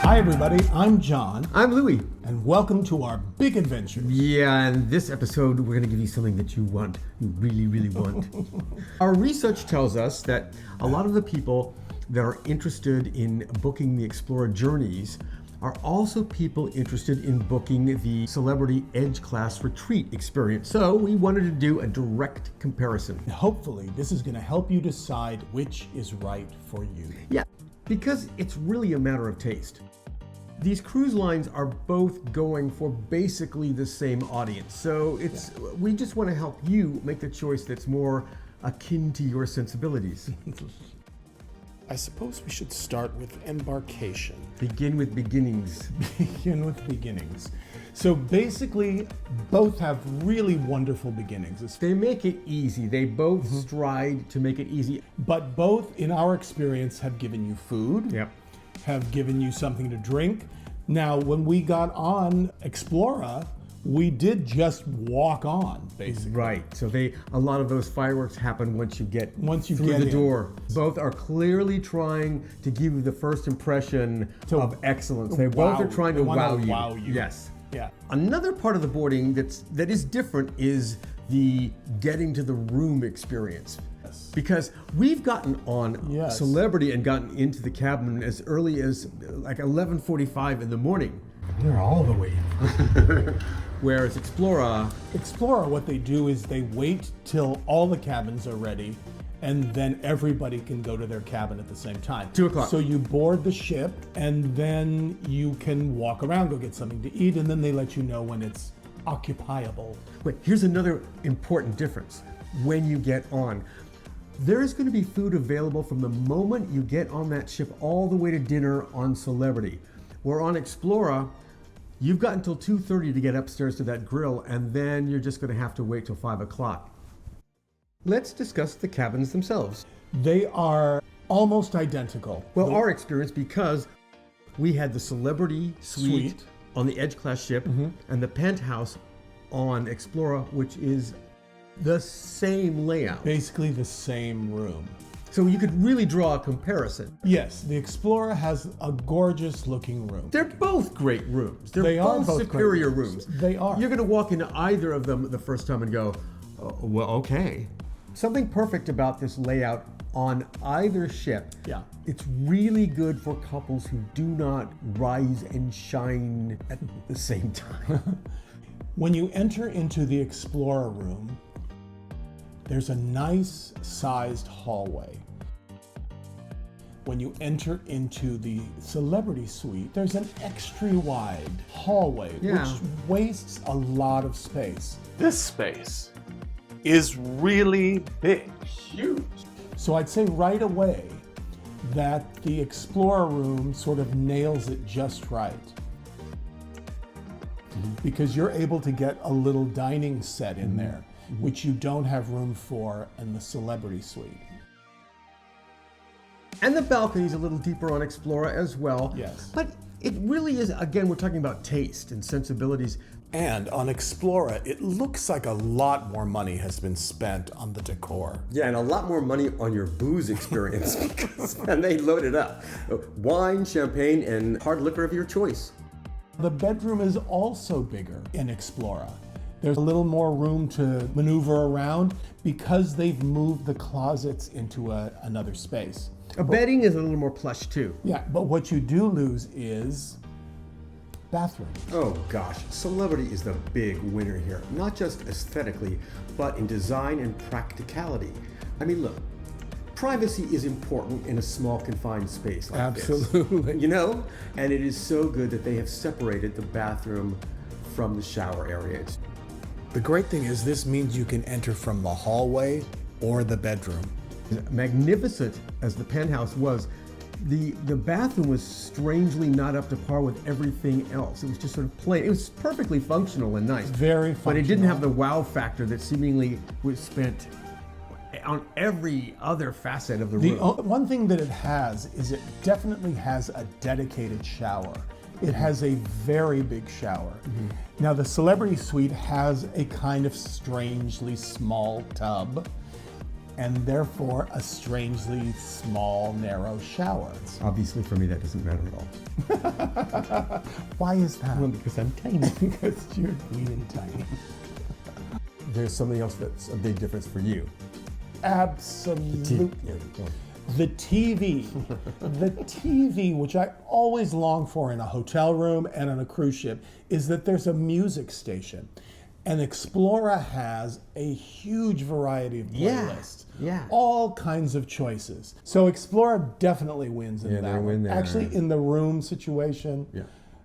Hi everybody, I'm John. I'm Louie. And welcome to our big adventure. Yeah, and this episode we're going to give you something that you want. You really, really want. Our research tells us that a lot of the people that are interested in booking the Explora journeys are also people interested in booking the Celebrity Edge Class Retreat experience. So we wanted to do a direct comparison. Hopefully this is going to help you decide which is right for you. Yeah, because it's really a matter of taste. These cruise lines are both going for basically the same audience. So we just want to help you make the choice that's more akin to your sensibilities. I suppose we should start with embarkation. Begin with beginnings. Begin with beginnings. So basically, both have really wonderful beginnings. They make it easy. They both strive to make it easy. But both, in our experience, have given you food. Yep. Have given you something to drink. Now, when we got on Explora, we did just walk on, basically. Right. So a lot of those fireworks happen once you get through get the in. door. Both are clearly trying to give you the first impression of excellence. They both are trying to wow you. Yes. Yeah. Another part of the boarding that is different is the getting to the room experience. Yes. Because we've gotten on Celebrity and gotten into the cabin as early as like 11:45 in the morning. They're all the way in. Whereas Explora, what they do is they wait till all the cabins are ready, and then everybody can go to their cabin at the same time. 2 o'clock. So you board the ship, and then you can walk around, go get something to eat, and then they let you know when it's occupiable. Wait, here's another important difference. When you get on, there is going to be food available from the moment you get on that ship all the way to dinner on Celebrity. Where on Explora, you've got until 2:30 to get upstairs to that grill, and then you're just going to have to wait till 5 o'clock. Let's discuss the cabins themselves. They are almost identical. Well, our experience, because we had the Celebrity Suite on the Edge Class ship and the Penthouse on Explora, which is the same layout. Basically the same room. So you could really draw a comparison. Yes, the Explora has a gorgeous looking room. They're both great rooms. They are both superior great rooms. They are. You're going to walk into either of them the first time and go, oh, well, okay. Something perfect about this layout on either ship. Yeah. It's really good for couples who do not rise and shine at the same time. When you enter into the Explora room, there's a nice sized hallway. When you enter into the Celebrity Suite, there's an extra wide hallway, which wastes a lot of space. This space is really big. Huge. So I'd say right away that the Explora room sort of nails it just right. Because you're able to get a little dining set in there, which you don't have room for in the Celebrity Suite. And the balcony's a little deeper on Explora as well. Yes. But it really is, again, we're talking about taste and sensibilities. And on Explora, it looks like a lot more money has been spent on the decor. Yeah, and a lot more money on your booze experience and they load it up. Wine, champagne, and hard liquor of your choice. The bedroom is also bigger in Explora. There's a little more room to maneuver around because they've moved the closets into another space. Bedding is a little more plush too. Yeah, but what you do lose is bathroom. Oh gosh, Celebrity is the big winner here. Not just aesthetically, but in design and practicality. I mean, look, privacy is important in a small confined space like this. Absolutely. You know? And it is so good that they have separated the bathroom from the shower area. The great thing is this means you can enter from the hallway or the bedroom. Magnificent as the Penthouse was, the bathroom was strangely not up to par with everything else. It was just sort of plain. It was perfectly functional and nice. Very functional. But it didn't have the wow factor that seemingly was spent on every other facet of the room. One thing that it has is it definitely has a dedicated shower. It has a very big shower. Now the Celebrity Suite has a kind of strangely small tub. and therefore a strangely small, narrow shower. Obviously, for me, that doesn't matter at all. Why is that? Well, because I'm tiny. Because you're wee and tiny. There's something else that's a big difference for you. Absolutely. Yeah, go on. The TV. The TV, which I always long for in a hotel room and on a cruise ship, is that there's a music station. And Explora has a huge variety of playlists. Yeah. All kinds of choices. So Explora definitely wins in Yeah, that they one. win there. Actually, in the room situation, Yeah.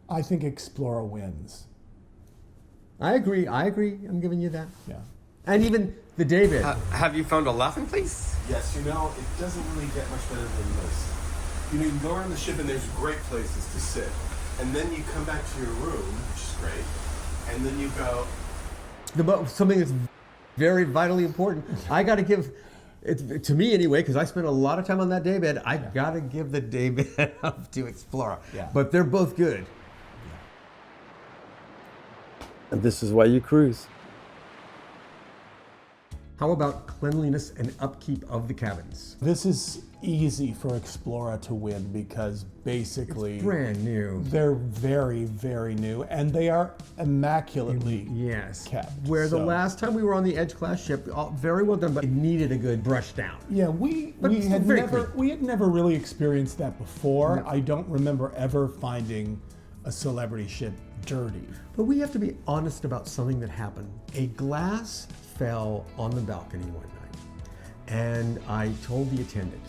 I think Explora wins. I agree. I'm giving you that. Yeah. And even the David. Have you found a laughing place? Yes, it doesn't really get much better than this. You can go around the ship and there's great places to sit. And then you come back to your room, which is great. And then you go, Something that's very vitally important. I got to give it to me anyway, because I spent a lot of time on that daybed. I got to give the daybed up to Explora. Yeah. But they're both good. And this is why you cruise. How about cleanliness and upkeep of the cabins? This is easy for Explora to win because basically Brand new. they're very, very new and they are immaculately Yes. kept. Where the So- last time we were on the Edge class ship, very well done, but it needed a good brush down. Yeah, we it's had very never really experienced that before. I don't remember ever finding a Celebrity ship dirty. But we have to be honest about something that happened. A glass fell on the balcony one night, and I told the attendant,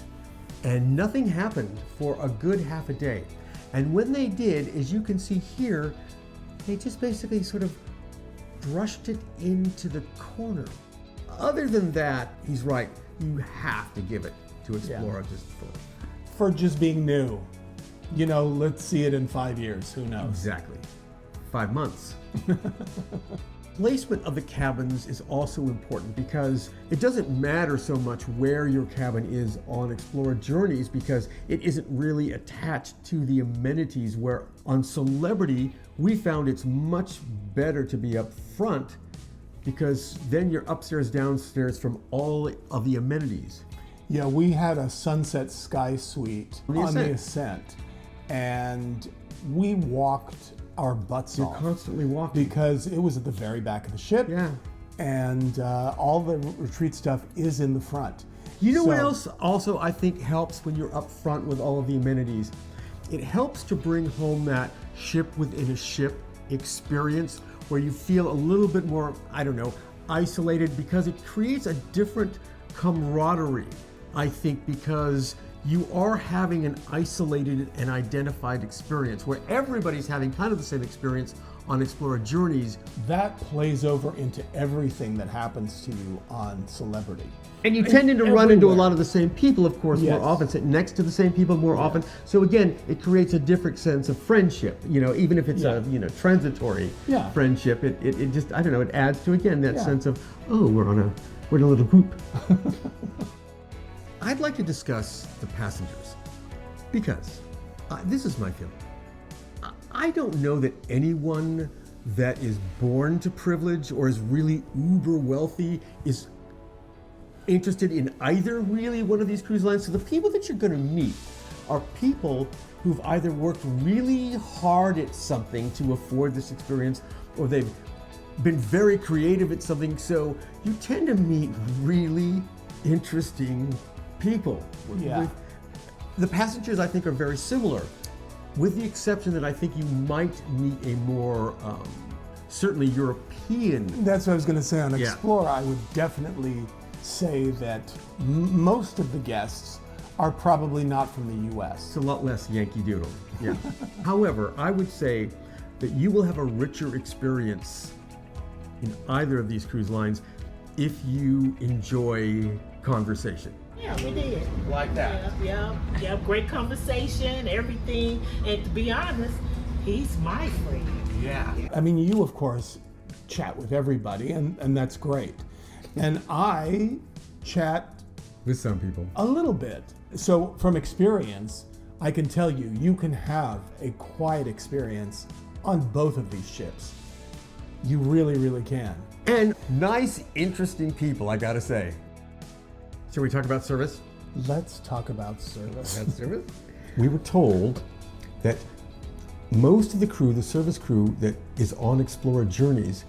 and nothing happened for a good half a day. And when they did, as you can see here, they just basically sort of brushed it into the corner. Other than that, he's right. You have to give it to Explora just For just being new. You know, let's see it in 5 years. Who knows? exactly 5 months. Placement of the cabins is also important because it doesn't matter so much where your cabin is on Explora Journeys because it isn't really attached to the amenities, where on Celebrity we found it's much better to be up front because then you're upstairs, downstairs from all of the amenities. Yeah, we had a Sunset Sky Suite On the on the Ascent. Ascent, and we walked our butts You're off constantly walking. because it was at the very back of the ship. Yeah. And all the retreat stuff is in the front. You know what So- else also I think helps when you're up front with all of the amenities? It helps to bring home that ship within a ship experience where you feel a little bit more, I don't know, isolated, because it creates a different camaraderie, I think, because you are having an isolated and identified experience where everybody's having kind of the same experience on Explora Journeys. That plays over into everything that happens to you on Celebrity. And you tend to run into a everywhere. lot of the same people, of course, Yes. more often, sit next to the same people more often. So again, it creates a different sense of friendship, even if it's Yeah. a transitory Yeah. friendship, it just, I don't know, it adds to, again, that Yeah. sense of, oh, we're in a little group. I'd like to discuss the passengers because this is my feeling. I don't know that anyone that is born to privilege or is really uber wealthy is interested in either really one of these cruise lines. So the people that you're going to meet are people who've either worked really hard at something to afford this experience, or they've been very creative at something. So you tend to meet really interesting people. Yeah. The passengers, I think, are very similar, with the exception that I think you might meet a more certainly European. That's what I was going to say on Yeah. Explora. I would definitely say that most of the guests are probably not from the U.S. It's a lot less Yankee Doodle. Yeah. However, I would say that you will have a richer experience in either of these cruise lines if you enjoy conversation. Yeah, we did. like that. Yeah, great conversation, everything. And to be honest, he's my friend. Yeah. I mean, you, of course, chat with everybody, and that's great. And I chat With some people. a little bit. So from experience, I can tell you, you can have a quiet experience on both of these ships. You really, really can. And nice, interesting people, I gotta say. Shall we talk about service? Let's talk about service. We were told that most of the crew, the service crew that is on Explora journeys,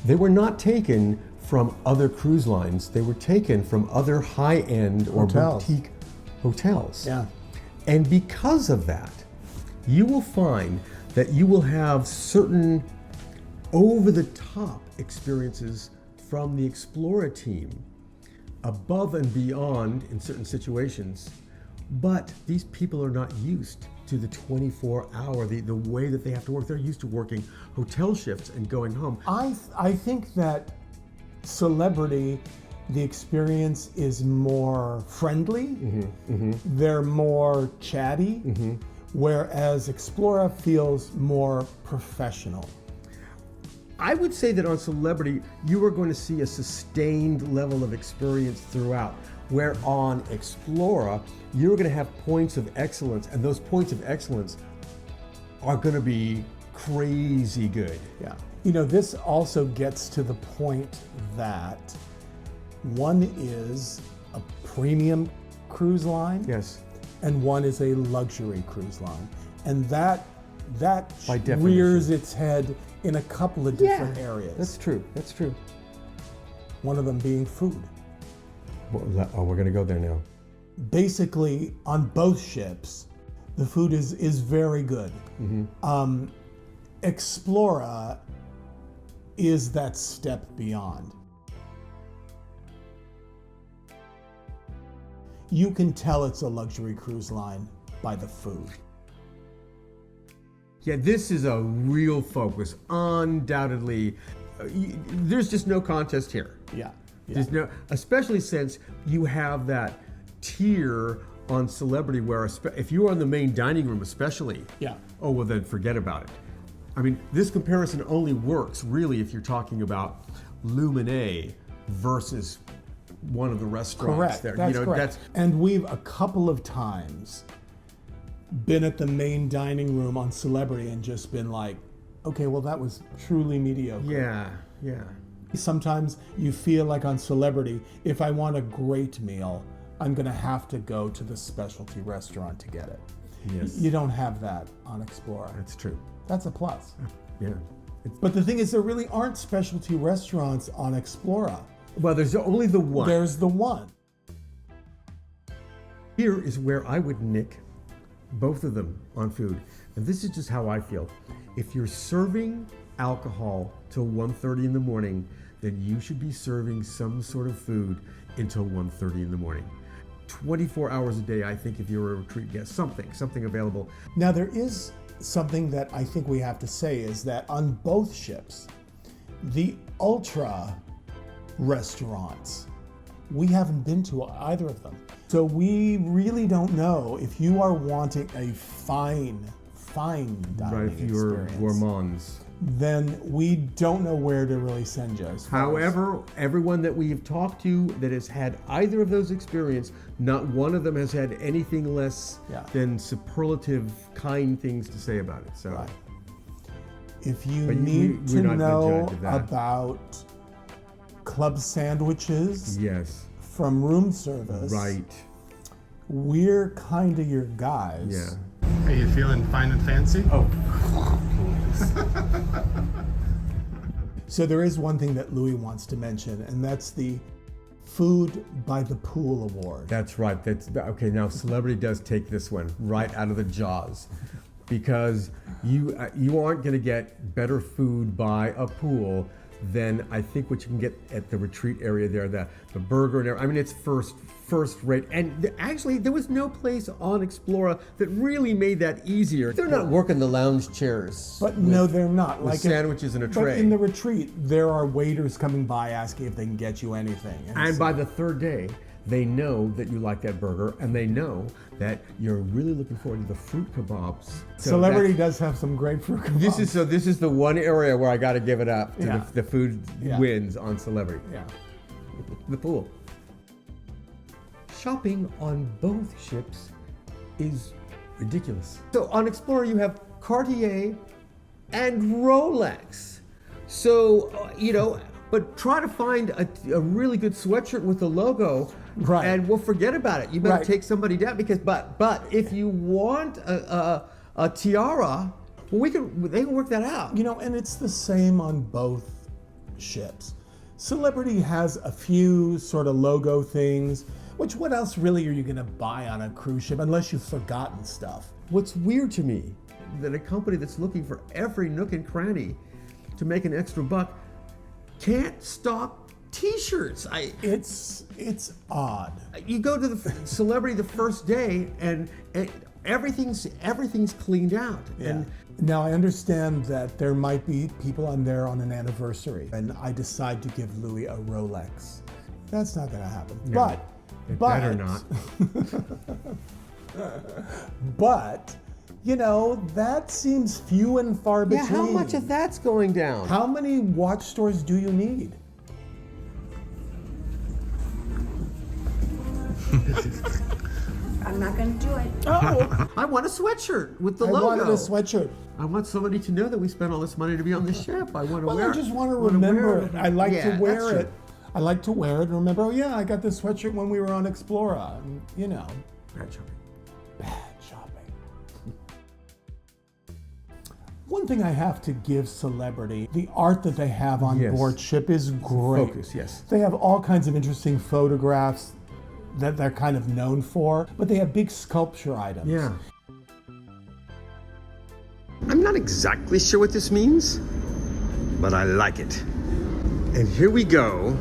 they were not taken from other cruise lines. They were taken from other high-end or Hotels. boutique hotels. Yeah. And because of that, you will find that you will have certain over-the-top experiences from the Explora team, above and beyond in certain situations. But these people are not used to the 24-hour, the way that they have to work. They're used to working hotel shifts and going home. I think that Celebrity, the experience is more friendly. They're more chatty, whereas Explora feels more professional. I would say that on Celebrity, you are going to see a sustained level of experience throughout, where on Explora, you're going to have points of excellence, and those points of excellence are going to be crazy good. Yeah. You know, this also gets to the point that one is a premium cruise line. Yes. And one is a luxury cruise line. And that By definition. rears its head in a couple of different areas. That's true. That's true. One of them being food. Well, we're going to go there now. Basically, on both ships, the food is very good. Explora is that step beyond. You can tell it's a luxury cruise line by the food. Yeah, this is a real focus, undoubtedly. There's just no contest here. Yeah. There's no, especially since you have that tier on Celebrity where if you're on the main dining room especially, Yeah. oh, well then forget about it. I mean, this comparison only works really if you're talking about Luminae versus one of the restaurants Correct. there. That's correct. And we've a couple of times been at the main dining room on Celebrity and just been like, okay, well, that was truly mediocre. Yeah. Sometimes you feel like on Celebrity, if I want a great meal, I'm going to have to go to the specialty restaurant to get it. Yes. You don't have that on Explora. That's true. That's a plus. Yeah. But the thing is, there really aren't specialty restaurants on Explora. Well, there's only the one. There's the one. Here is where I would nick both of them on food. And this is just how I feel. If you're serving alcohol till 1:30 in the morning, then you should be serving some sort of food until 1:30 in the morning. 24 hours a day, I think, if you're a retreat guest, something available. Now, there is something that I think we have to say is that on both ships, the ultra restaurants, we haven't been to either of them. So we really don't know if you are wanting a fine dining Right, if you're experience, gourmands. then we don't know where to really send you. However, everyone that we have talked to that has had either of those experiences, not one of them has had anything less than superlative kind things to say about it. So, Right. If you But need we're to not the know judge of that. about club sandwiches yes, from room service, right. we're kind of your guys. Yeah. Are you feeling fine and fancy? Oh, So there is one thing that Louie wants to mention, and that's the Food by the Pool Award. that's right. That's okay. Now, Celebrity does take this one right out of the jaws, because you aren't going to get better food by a pool than I think what you can get at the retreat area there. The burger and everything. I mean, it's first rate. And actually, there was no place on Explora that really made that easier. They're not working the lounge chairs. But no, they're not. with Like sandwiches in a But tray. in the retreat, there are waiters coming by asking if they can get you anything. And so- by the third day, they know that you like that burger, and they know that you're really looking forward to the fruit kebabs. So Celebrity that's- does have some great fruit kebabs. This is the one area where I got to give it up to Yeah. the food Yeah. wins on Celebrity. Yeah. The pool. Shopping on both ships is ridiculous. So on Explorer, you have Cartier and Rolex. So, but try to find a really good sweatshirt with the logo, Right. and we'll forget about it. You better Right. take somebody down because, but if you want a tiara, well, they can work that out. You know, and it's the same on both ships. Celebrity has a few sort of logo things, which what else really are you going to buy on a cruise ship unless you've forgotten stuff? What's weird to me that a company that's looking for every nook and cranny to make an extra buck can't stock T-shirts. It's odd. You go to the Celebrity the first day and everything's cleaned out. Yeah. And Now I understand that there might be people on there on an anniversary, and I decide to give Louie a Rolex. That's not going to happen. No, it better not. But you know, that seems few and far between. Yeah, how much of that's going down? How many watch stores do you need? I'm not going to do it. Oh, I want a sweatshirt with the I logo. wanted a sweatshirt. I want somebody to know that we spent all this money to be on this ship. I want to Well, wear I it. just want to Wanna remember wear it. I like Yeah, to wear that's true. it. I like to wear it and remember, oh yeah, I got this sweatshirt when we were on Explora. And, you know, Bad shopping. bad shopping. One thing I have to give Celebrity, the art that they have on Yes. board ship is great. Focus, yes. They have all kinds of interesting photographs that they're kind of known for, but they have big sculpture items. Yeah. I'm not exactly sure what this means, but I like it. And here we go.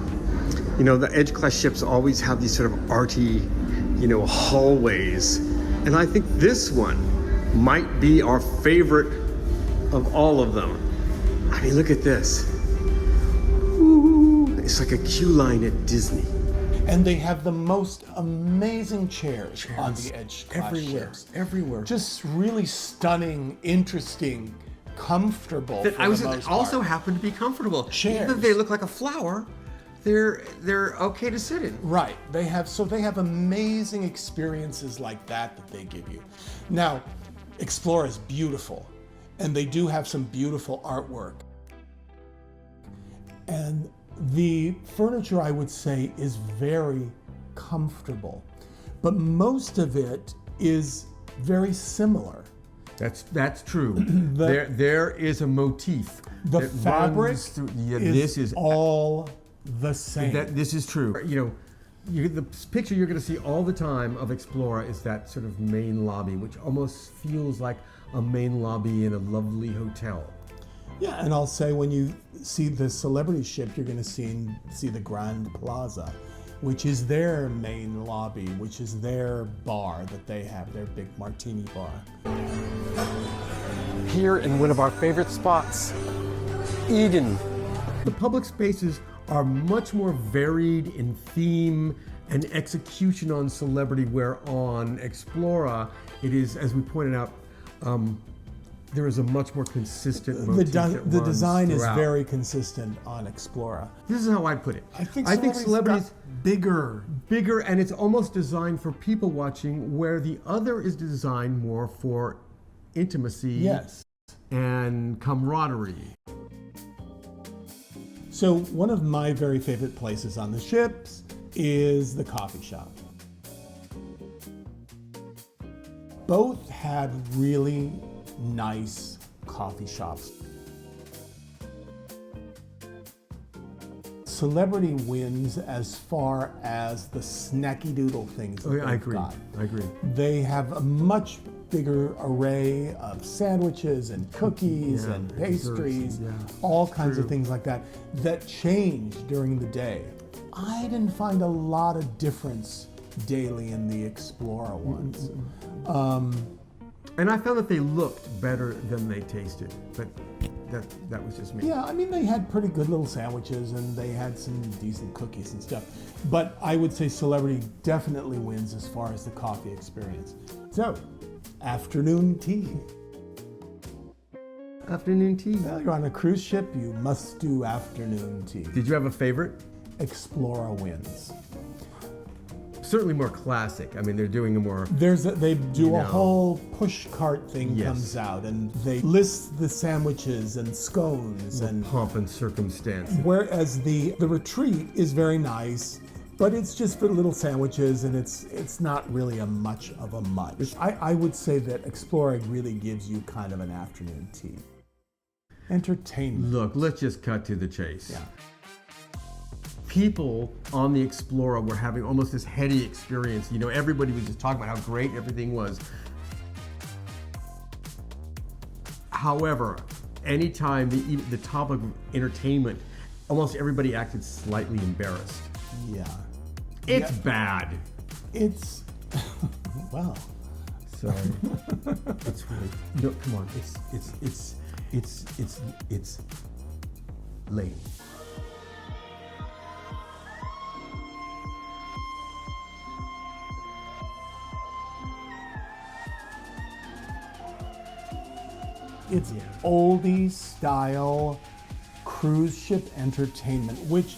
You know, the Edge class ships always have these sort of arty, hallways. And I think this one might be our favorite of all of them. I mean, look at this. Ooh, it's like a queue line at Disney. And they have the most amazing chairs on the Edge class Everywhere. ships. Everywhere. Just really stunning, interesting, comfortable. That for I was the most also part. happen to be comfortable. Chairs. Even if they look like a flower, they're okay to sit in. Right. They have amazing experiences like that they give you. Now, Explora is beautiful, and they do have some beautiful artwork. And the furniture, I would say, is very comfortable, but most of it is very similar. That's true. there is a motif. The that fabric runs through, is all the same. This is true. The picture you're going to see all the time of Explora is that sort of main lobby, which almost feels like a main lobby in a lovely hotel. Yeah, and I'll say when you see the Celebrity ship, you're going to see the Grand Plaza, which is their main lobby, which is their bar that they have, their big martini bar. Here in one of our favorite spots, Eden. The public spaces are much more varied in theme and execution on Celebrity, where on Explora, it is, as we pointed out, there is a much more consistent motif that The runs design throughout. is very consistent on Explora. This is how I'd put it. I think Celebrity's got bigger. bigger, and it's almost designed for people watching, where the other is designed more for intimacy Yes. and camaraderie. So one of my very favorite places on the ships is the coffee shop. Both had really nice coffee shops. Celebrity wins as far as the snacky doodle things that Oh, yeah, I they've agree. got. I agree. They have a much bigger array of sandwiches and cookies Yeah, and and desserts, pastries, yeah. all kinds of True. things like that, that change during the day. I didn't find a lot of difference daily in the Explora ones. And I found that they looked better than they tasted, but that was just me. Yeah, I mean, they had pretty good little sandwiches and they had some decent cookies and stuff. But I would say Celebrity definitely wins as far as the coffee experience. So, afternoon tea. Afternoon tea. Well, you're on a cruise ship, you must do afternoon tea. Did you have a favorite? Explora wins. certainly more classic. I mean, they're doing a more. They do You a know. whole push cart thing Yes. comes out, and they list the sandwiches and scones and pomp and circumstance. whereas the retreat is very nice, but it's just for little sandwiches, and it's not really much of a much. I would say that Explora really gives you kind of an afternoon tea. Entertainment. Look, let's just cut to the chase. Yeah. People on the Explora were having almost this heady experience. You know, everybody was just talking about how great everything was. However, anytime the topic of entertainment, almost everybody acted slightly embarrassed. Yeah. It's bad. It's well. Sorry. It's really no. Come on. It's lame. It's oldie style cruise ship entertainment, which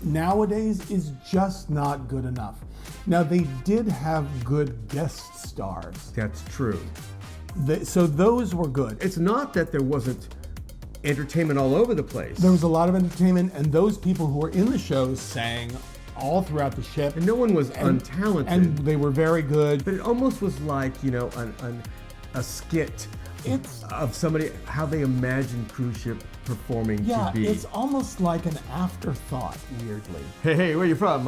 nowadays is just not good enough. Now, they did have good guest stars, That's true. so those were good. It's not that there wasn't entertainment all over the place. There was a lot of entertainment, and those people who were in the shows sang all throughout the ship. And no one was untalented. And they were very good. But it almost was like, you know, a skit of somebody, how they imagined cruise ship performing Yeah, to be. it's almost like an afterthought, weirdly. Hey, where you from?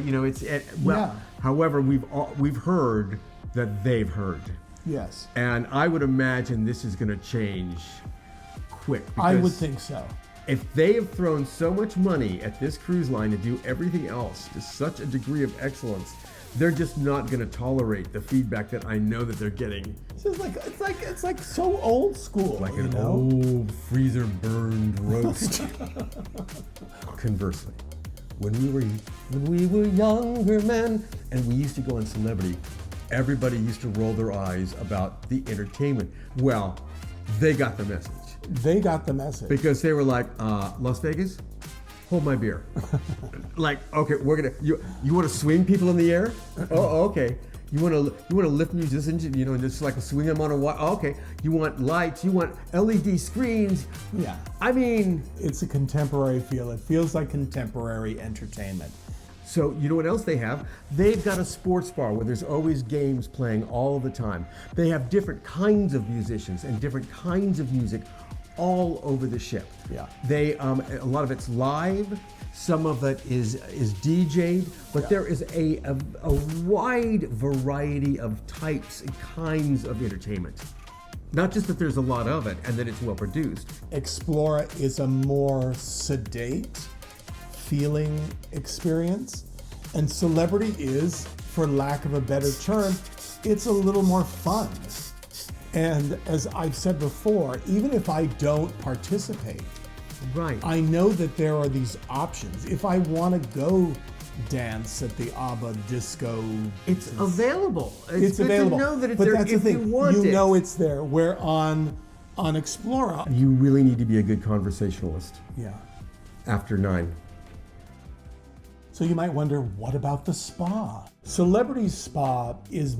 You know, it's well. Yeah. However, we've heard that they've heard, Yes, and I would imagine this is going to change quick. I would because think so. if they have thrown so much money at this cruise line to do everything else to such a degree of excellence, they're just not going to tolerate the feedback that I know that they're getting. It's like so old school, Like you an know? old freezer burned roast. Conversely, when we were younger men and we used to go on Celebrity, everybody used to roll their eyes about the entertainment. Well, they got the message They got the message. because they were like, Las Vegas, hold my beer. Like, okay, you want to swing people in the air? Oh, okay. You want to lift musicians, you know, and just like swing them on a wire? Oh, okay. You want lights? You want LED screens? Yeah. I mean, It's a contemporary feel. It feels like contemporary entertainment. so you know what else they have? They've got a sports bar where there's always games playing all the time. They have different kinds of musicians and different kinds of music all over the ship. Yeah. They a lot of it's live, some of it is DJ'd, but there is a wide variety of types and kinds of entertainment. Not just that there's a lot of it and that it's well produced. Explora is a more sedate feeling experience, and Celebrity is, for lack of a better term, it's a little more fun. And as I've said before, even if I don't participate, Right. I know that there are these options. If I want to go dance at the ABBA disco, It's available. it's good available. to know that it's but there that's if the thing. you want it. You know it's there. Where on Explora, You really need to be a good conversationalist yeah. after 9. So you might wonder, what about the spa? Celebrity Spa is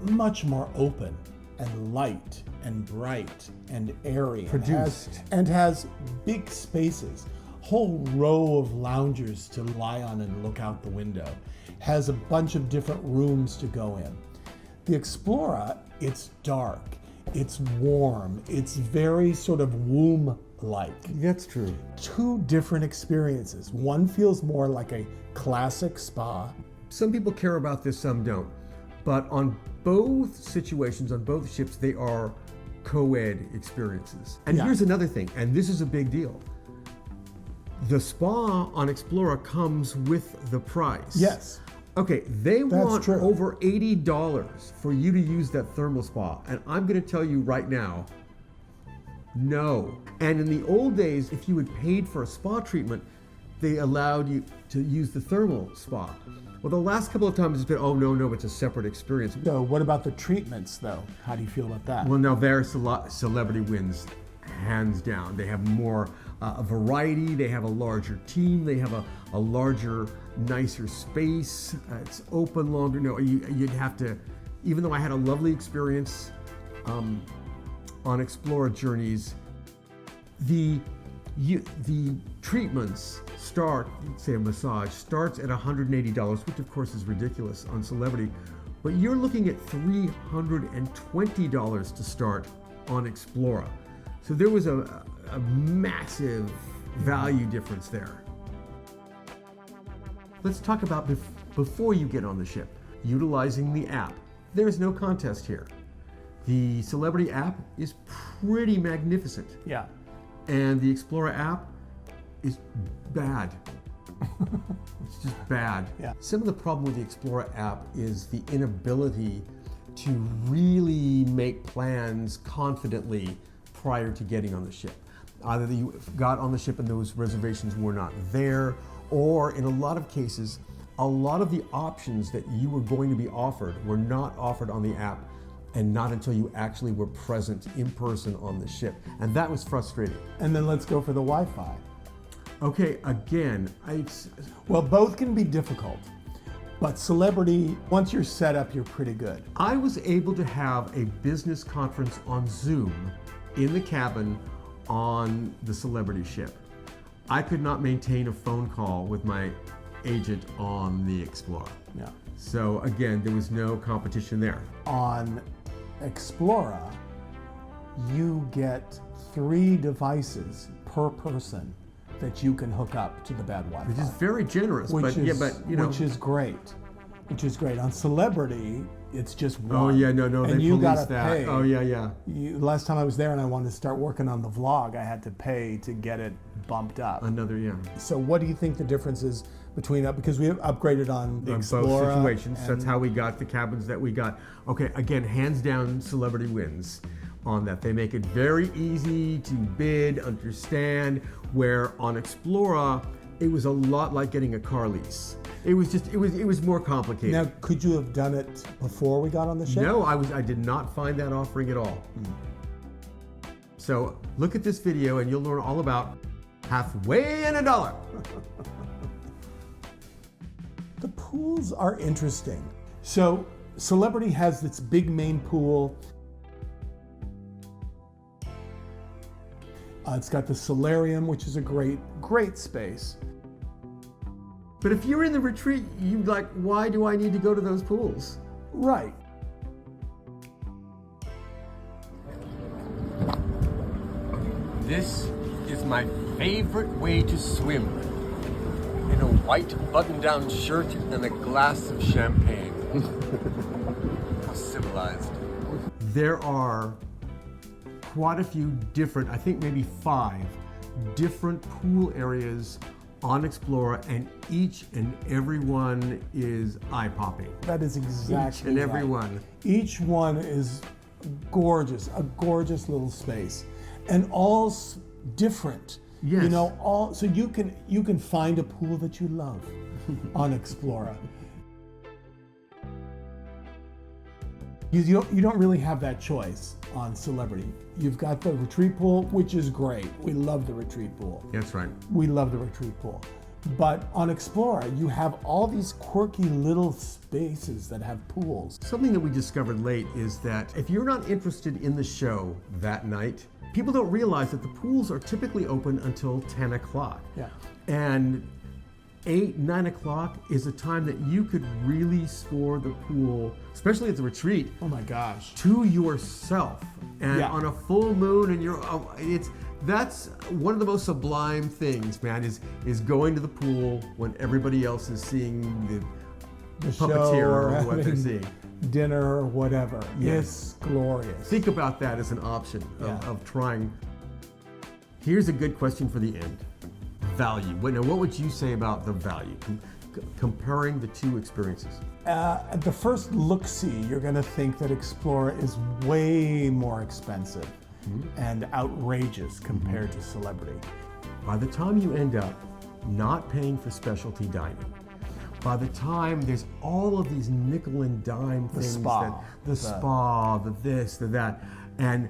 much more open and light and bright and airy. Produced. And has big spaces. Whole row of loungers to lie on and look out the window. Has a bunch of different rooms to go in. The Explora, it's dark, it's warm, it's very sort of womb-like. That's true. Two different experiences. One feels more like a classic spa. Some people care about this, some don't. But on both situations, on both ships, they are co-ed experiences. And Yeah. here's another thing, and this is a big deal. The spa on Explora comes with the price. Yes. Okay, they That's want true. over $80 for you to use that thermal spa. And I'm going to tell you right now, no. And in the old days, if you had paid for a spa treatment, they allowed you to use the thermal spa. Well, the last couple of times it's been, oh, no, it's a separate experience. So what about the treatments though? How do you feel about that? Well, now their Celebrity wins hands down. They have more a variety, they have a larger team, they have a larger, nicer space. It's open longer. No, you'd have to, even though I had a lovely experience on Explora journeys, the treatments start, say a massage, starts at $180, which of course is ridiculous on Celebrity, but you're looking at $320 to start on Explora. So there was a massive value difference there. Let's talk about before you get on the ship, utilizing the app. There's no contest here. The Celebrity app is pretty magnificent. Yeah. And the Explora app is bad. It's just bad. Yeah. Some of the problem with the Explora app is the inability to really make plans confidently prior to getting on the ship. Either you got on the ship and those reservations were not there, or in a lot of cases, a lot of the options that you were going to be offered were not offered on the app, and not until you actually were present in person on the ship. And that was frustrating. And then let's go for the Wi-Fi. Okay, again, Well, both can be difficult, but Celebrity, once you're set up, you're pretty good. I was able to have a business conference on Zoom in the cabin on the Celebrity ship. I could not maintain a phone call with my agent on the Explora. Yeah. So again, there was no competition there. On Explora, you get 3 devices per person that you can hook up to the bad Wi-Fi. Which is very generous, but you know. Which is great. Which is great. On Celebrity, it's just one. Oh yeah, no, and they you police gotta that. pay. Oh yeah. Last time I was there and I wanted to start working on the vlog, I had to pay to get it bumped up. Another, yeah. So what do you think the difference is between, because we have upgraded on the Explora? Both situations, that's how we got the cabins that we got. Okay, again, hands down, Celebrity wins on that. They make it very easy to bid, understand, where on Explora, it was a lot like getting a car lease. It was more complicated. Now, could you have done it before we got on the ship? No, I did not find that offering at all. So look at this video and you'll learn all about halfway in $1. The pools are interesting. So Celebrity has its big main pool. It's got the solarium, which is a great space. But if you're in the retreat, you're like, why do I need to go to those pools? Right. This is my favorite way to swim. In a white button-down shirt and a glass of champagne. How civilized. There are quite a few different, I think maybe 5 different pool areas on Explora, and each and every one is eye-popping. That is exactly Each and every right. one. Each one is gorgeous, a gorgeous little space, and all different. Yes. You know, so you can find a pool that you love on Explora. You don't really have that choice on Celebrity. You've got the retreat pool, which is great. We love the retreat pool. That's right. We love the retreat pool. But on Explora, you have all these quirky little spaces that have pools. Something that we discovered late is that if you're not interested in the show that night, people don't realize that the pools are typically open until 10 o'clock. Yeah. And 8, 9 o'clock is a time that you could really score the pool, especially at the retreat. Oh my gosh. To yourself. And Yeah. on a full moon, and that's one of the most sublime things, man, is going to the pool when everybody else is seeing the puppeteer show or what they're having seeing. Dinner or whatever. Yes. It's glorious. Think about that as an option of trying. Here's a good question for the end. Value. Now, what would you say about the value? Comparing the two experiences. At the first look-see, you're going to think that Explora is way more expensive and outrageous compared to Celebrity. By the time you end up not paying for specialty dining, by the time there's all of these nickel and dime things, the spa, the this, the that, and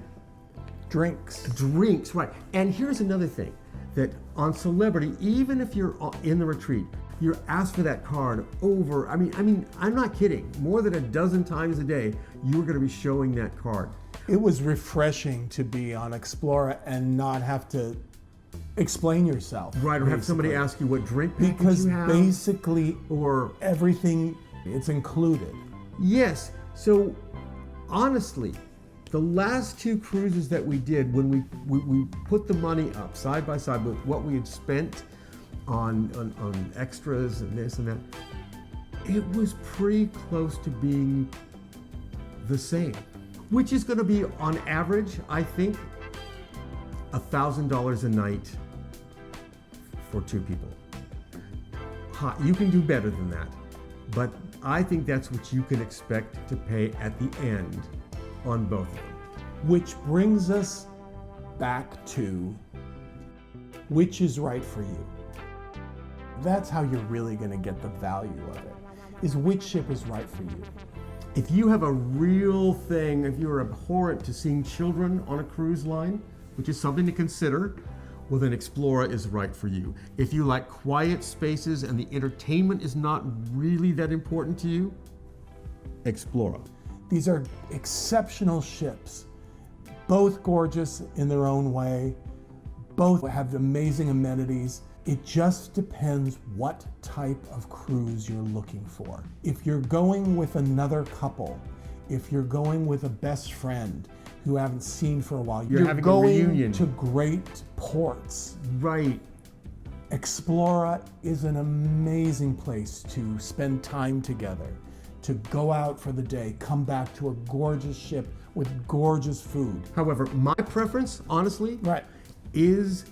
drinks, right. And here's another thing. that on Celebrity, even if you're in the retreat, you're asked for that card over, I mean, I'm not kidding, more than a dozen times a day, you're gonna be showing that card. It was refreshing to be on Explora and not have to explain yourself. Right, or have somebody ask you what drink package Because you have. basically, or everything, it's included. Yes, so honestly, the last 2 cruises that we did, when we put the money up side by side with what we had spent on extras and this and that, it was pretty close to being the same, which is going to be on average, I think, $1,000 a night for 2 people. You can do better than that, but I think that's what you can expect to pay at the end on both of them. Which brings us back to which is right for you. That's how you're really going to get the value of it, is which ship is right for you. If you have a real thing, if you're abhorrent to seeing children on a cruise line, which is something to consider, well then Explora is right for you. If you like quiet spaces and the entertainment is not really that important to you, Explora. These are exceptional ships, both gorgeous in their own way, both have amazing amenities. It just depends what type of cruise you're looking for. If you're going with another couple, if you're going with a best friend who you haven't seen for a while, You're having a going reunion. to great ports. Right. Explora is an amazing place to spend time together, to go out for the day, come back to a gorgeous ship with gorgeous food. However, my preference, honestly, Right. is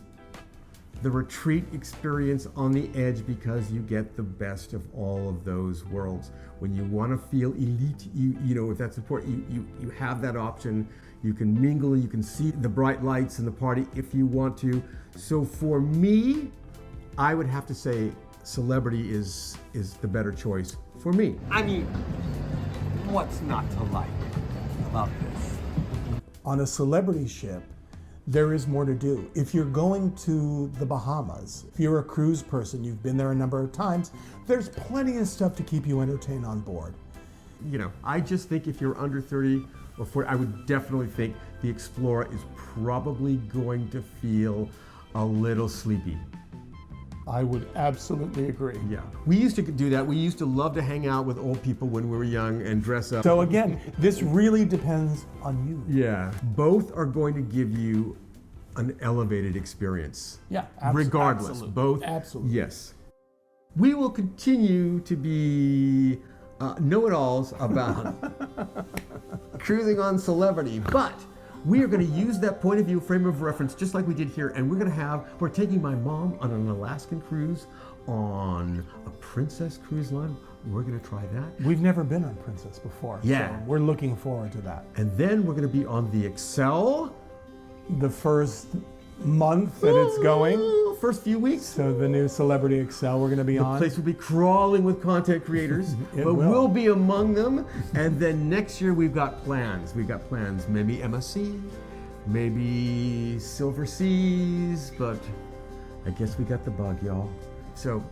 the retreat experience on the edge, because you get the best of all of those worlds. When you want to feel elite, you know, if that's important, you have that option. You can mingle, you can see the bright lights in the party if you want to. So for me, I would have to say Celebrity is the better choice for me. I mean, what's not to like about this? On a Celebrity ship, there is more to do. If you're going to the Bahamas, if you're a cruise person, you've been there a number of times, there's plenty of stuff to keep you entertained on board. You know, I just think if you're under 30 or 40, I would definitely think the Explora is probably going to feel a little sleepy. I would absolutely agree. Yeah. We used to do that. We used to love to hang out with old people when we were young and dress up. So again, this really depends on you. Yeah. Both are going to give you an elevated experience. Yeah, regardless. absolutely. Both. Absolutely. Yes. We will continue to be know-it-alls about cruising on Celebrity, but we are going to use that point of view frame of reference just like we did here, and we're taking my mom on an Alaskan cruise on a Princess cruise line. We're going to try that. We've never been on Princess before. Yeah. So we're looking forward to that. And then we're going to be on the Excel. The first month that it's going. First few weeks. So the new Celebrity Excel we're going to be on. The place will be crawling with content creators, but we'll be among them. And then next year we've got plans. Maybe MSC, maybe Silver Seas, but I guess we got the bug, y'all. So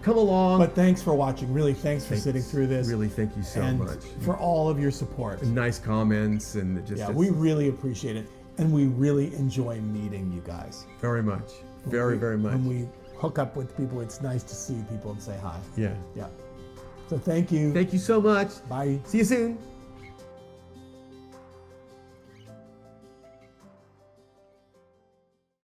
come along. But thanks for watching. Really, thanks for sitting through this. Really, thank you so and much. for all of your support. And nice comments and just. Yeah, we really appreciate it. And we really enjoy meeting you guys. Very much. Very much. When we hook up with people, it's nice to see people and say hi. Yeah. Yeah. So thank you. Thank you so much. Bye. See you soon.